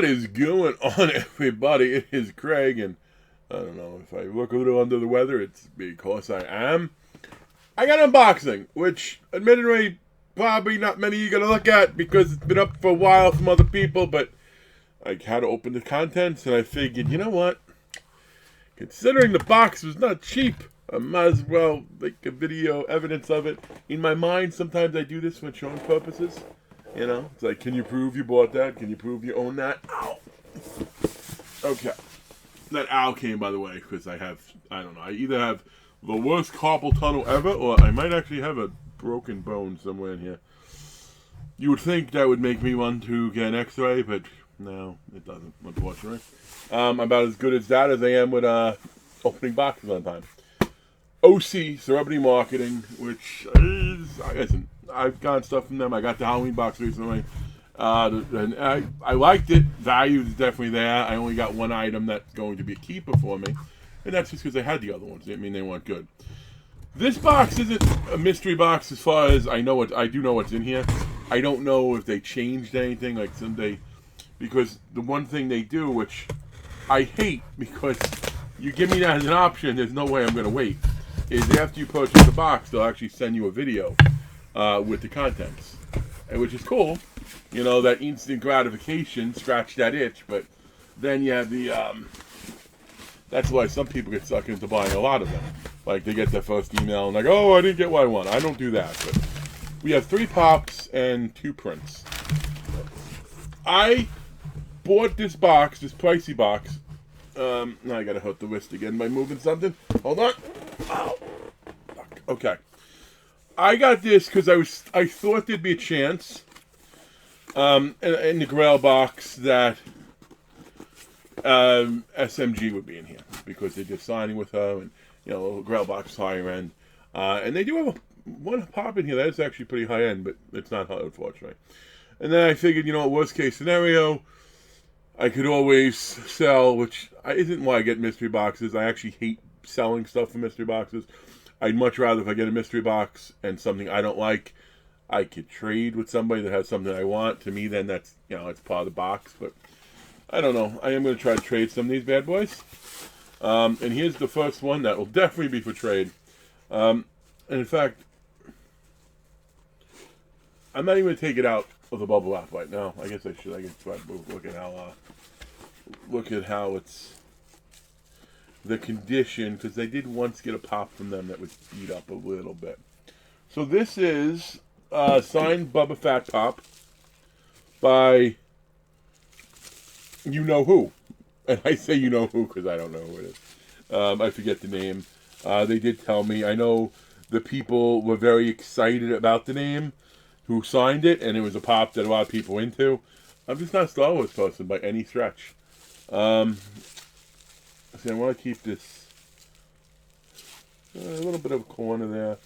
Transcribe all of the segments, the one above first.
What is going on, everybody? It is Craig, and I don't know if I look a little under the weather, it's because I am. I got unboxing, which admittedly probably not many of you gonna look at because it's been up for a while from other people, but I had to open the contents, and I figured, you know what? Considering the box was not cheap, I might as well make a video evidence of it. In my mind, sometimes I do this for insurance purposes. You know, it's like, can you prove you bought that? Can you prove you own that? Ow. Okay. That ow came, by the way, because I don't know, I either have the worst carpal tunnel ever, or I might actually have a broken bone somewhere in here. You would think that would make me want to get an x-ray, but no, it doesn't, unfortunately. I'm about as good as that as I am with opening boxes on time. OC, Celebrity Marketing, which is, listen, I've gotten stuff from them. I got the Halloween box recently. And I liked it. Value is definitely there. I only got one item that's going to be a keeper for me. And that's just because I had the other ones. Didn't mean they weren't good. This box isn't a mystery box as far as I know I do know what's in here. I don't know if they changed anything like someday. Because the one thing they do, which I hate because you give me that as an option, there's no way I'm going to wait, is after you purchase the box, they'll actually send you a video with the contents, and which is cool. You know, that instant gratification, scratch that itch. But then you have the that's why some people get sucked into buying a lot of them. Like, they get their first email and like, oh, I didn't get what I want. I don't do that. But we have 3 pops and 2 prints. I bought this box, this pricey box. Now I gotta hurt the wrist again by moving something. Hold on. Ow. Okay. I got this because I thought there'd be a chance in the Grail box that SMG would be in here because they're just signing with her, and you know, Grail box is higher end, and they do have one pop in here that is actually pretty high end, but it's not high, unfortunately. And then I figured, you know, worst case scenario, I could always sell, which isn't why I get mystery boxes. I actually hate selling stuff from mystery boxes. I'd much rather, if I get a mystery box and something I don't like, I could trade with somebody that has something I want. To me, then that's, you know, it's part of the box. But I don't know. I am going to try to trade some of these bad boys. And here's the first one that will definitely be for trade. And in fact, I'm not even going to take it out of the bubble wrap right now. I guess I should. I can try to look at how it's the condition, because I did once get a pop from them that was beat up a little bit. So this is signed Bubba Fat Pop by you know who, and I say you know who because I don't know who it is. I forget the name. They did tell me. I know the people were very excited about the name who signed it, and it was a pop that a lot of people were into. I'm just not a Star Wars person by any stretch. See, I want to keep this a little bit of a corner there.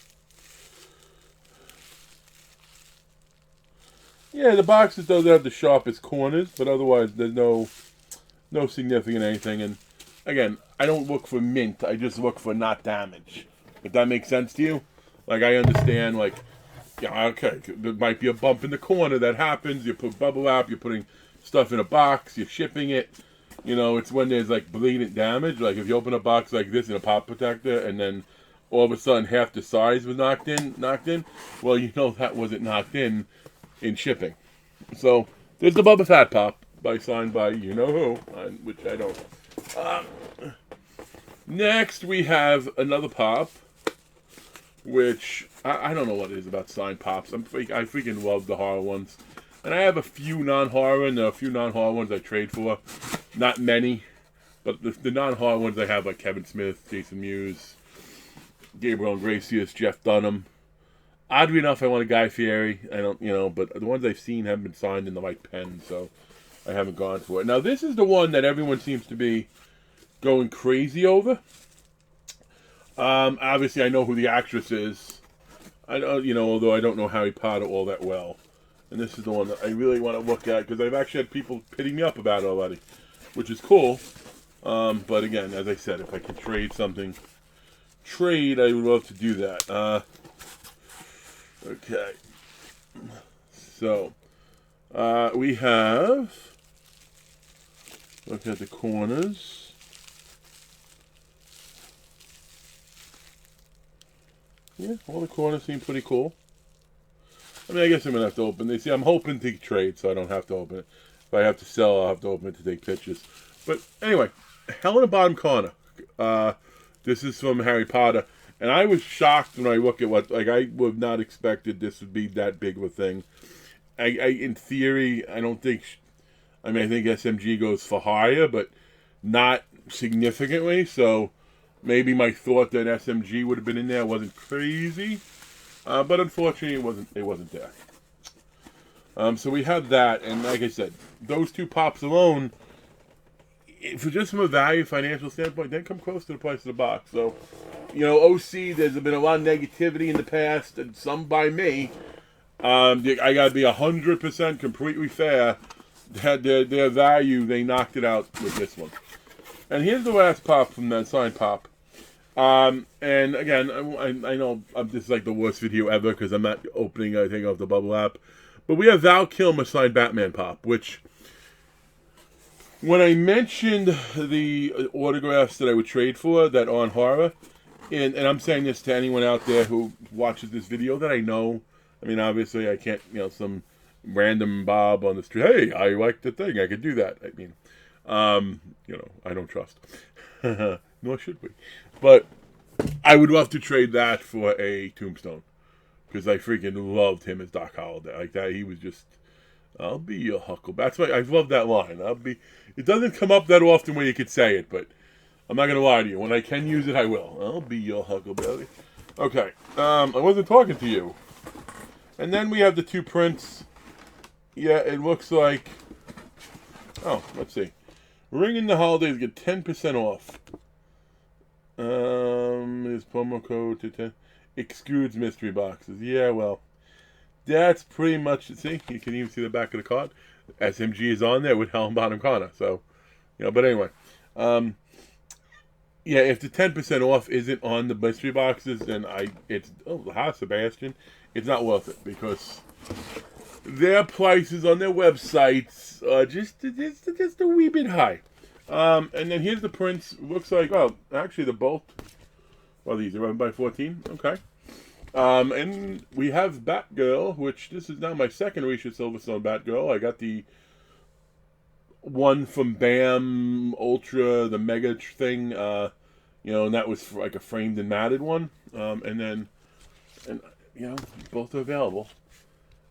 Yeah, the boxes doesn't have the sharpest corners, but otherwise there's no significant anything. And again, I don't look for mint. I just look for not damage. If that makes sense to you, like I understand, like, yeah, okay, there might be a bump in the corner that happens. You put bubble wrap, you're putting stuff in a box, you're shipping it. You know, it's when there's like blatant damage. Like if you open a box like this in a pop protector, and then all of a sudden half the size was knocked in. Well, you know that wasn't knocked in shipping. So there's the Bubba Fat Pop signed by you know who, which I don't. Next we have another pop, which I don't know what it is about signed pops. I freaking love the horror ones. And I have a few non-horror, and there are a few non-horror ones I trade for. Not many, but the non-horror ones I have, like Kevin Smith, Jason Mewes, Gabriel Ingratius, Jeff Dunham. Oddly enough, I want a Guy Fieri. I don't, you know, but the ones I've seen haven't been signed in the right pen, so I haven't gone for it. Now, this is the one that everyone seems to be going crazy over. Obviously, I know who the actress is. I don't, you know, although I don't know Harry Potter all that well. And this is the one that I really want to look at, because I've actually had people hitting me up about it already, which is cool. But again, as I said, if I could trade something, I would love to do that. Okay. So, we have Look at the corners. Yeah, all the corners seem pretty cool. I mean, I guess I'm going to have to open this. See, I'm hoping to trade, so I don't have to open it. If I have to sell, I'll have to open it to take pictures. But anyway, hell in the bottom corner. This is from Harry Potter. And I was shocked when I look at what, like, I would not expected this would be that big of a thing. In theory, I don't think, I mean, I think SMG goes for higher, but not significantly. So maybe my thought that SMG would have been in there wasn't crazy. But unfortunately, it wasn't there. So we have that, and like I said, those two pops alone, for just from a value financial standpoint, they come close to the price of the box. So, you know, OC, there's been a lot of negativity in the past, and some by me. I gotta be 100% completely fair. Their value, they knocked it out with this one. And here's the last pop from that signed pop. And again, I know this is like the worst video ever because I'm not opening anything off the bubble app. But we have Val Kilmer signed Batman pop, which when I mentioned the autographs that I would trade for that on horror, and I'm saying this to anyone out there who watches this video that I know. I mean, obviously I can't, you know, some random Bob on the street, hey, I like the thing, I could do that. I mean, you know, I don't trust. Nor should we. But I would love to trade that for a Tombstone. Because I freaking loved him as Doc Holliday. Like that, he was just, I'll be your Huckleberry. That's why I love that line. It doesn't come up that often when you could say it, but I'm not going to lie to you. When I can use it, I will. I'll be your Huckleberry. Okay, I wasn't talking to you. And then we have the two prints. Yeah, it looks like, oh, let's see. Ring in the Holidays get 10% off. Is promo code to 10 excludes mystery boxes. Yeah, well, that's pretty much it. See, you can even see the back of the card. SMG is on there with Hell in Bottom Corner. So, you know, but anyway, yeah, if the 10% off isn't on the mystery boxes, then Sebastian, it's not worth it because their prices on their websites are just a wee bit high. And then here's the prints. Looks like, oh, actually the both. Well, these are 11x14. Okay. And we have Batgirl, which this is now my second Risha Silverstone Batgirl. I got the one from BAM Ultra, the Mega thing, you know, and that was like a framed and matted one. And you know, both are available.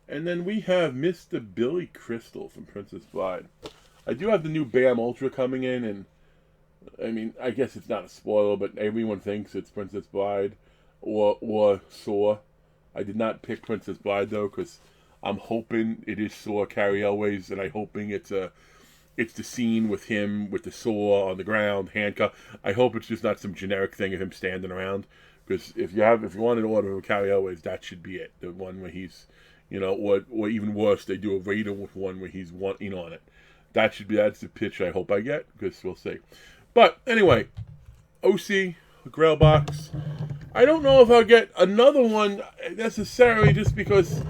And then we have Mr. Billy Crystal from Princess Bride. I do have the new BAM Ultra coming in, and I mean, I guess it's not a spoiler, but everyone thinks it's Princess Bride or Saw. I did not pick Princess Bride though, because I'm hoping it is Saw Carrie Elways, and I'm hoping it's the scene with him with the saw on the ground, handcuffed. I hope it's just not some generic thing of him standing around, because if you want an order of Carrie Elways, that should be it. The one where he's, you know, or even worse, they do a Raider with one where he's wanting on it. That's the pitch I hope I get, because we'll see. But anyway, OC, Grail box. I don't know if I'll get another one necessarily just because,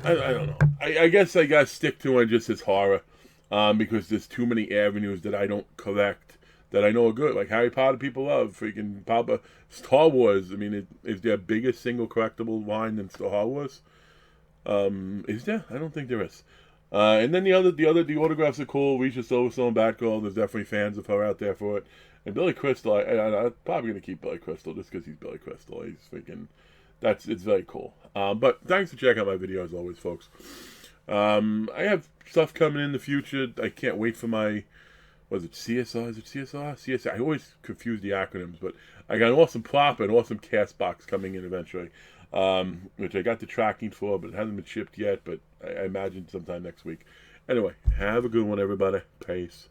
I don't know. I guess I got to stick to one just as horror because there's too many avenues that I don't collect that I know are good. Like Harry Potter people love. Freaking Papa. Star Wars, I mean, is their biggest single collectible line than Star Wars? Is there? I don't think there is. And then the autographs are cool. Risha Silverstone, Batgirl. There's definitely fans of her out there for it. And Billy Crystal, I'm probably gonna keep Billy Crystal just because he's Billy Crystal. He's freaking, it's very cool. But thanks for checking out my video as always, folks. I have stuff coming in the future. I can't wait for my, was it CSR? Is it CSR? CSR. I always confuse the acronyms, but I got an awesome plop and awesome cast box coming in eventually. Which I got the tracking for, but it hasn't been shipped yet, but I imagine sometime next week. Anyway, have a good one, everybody. Peace.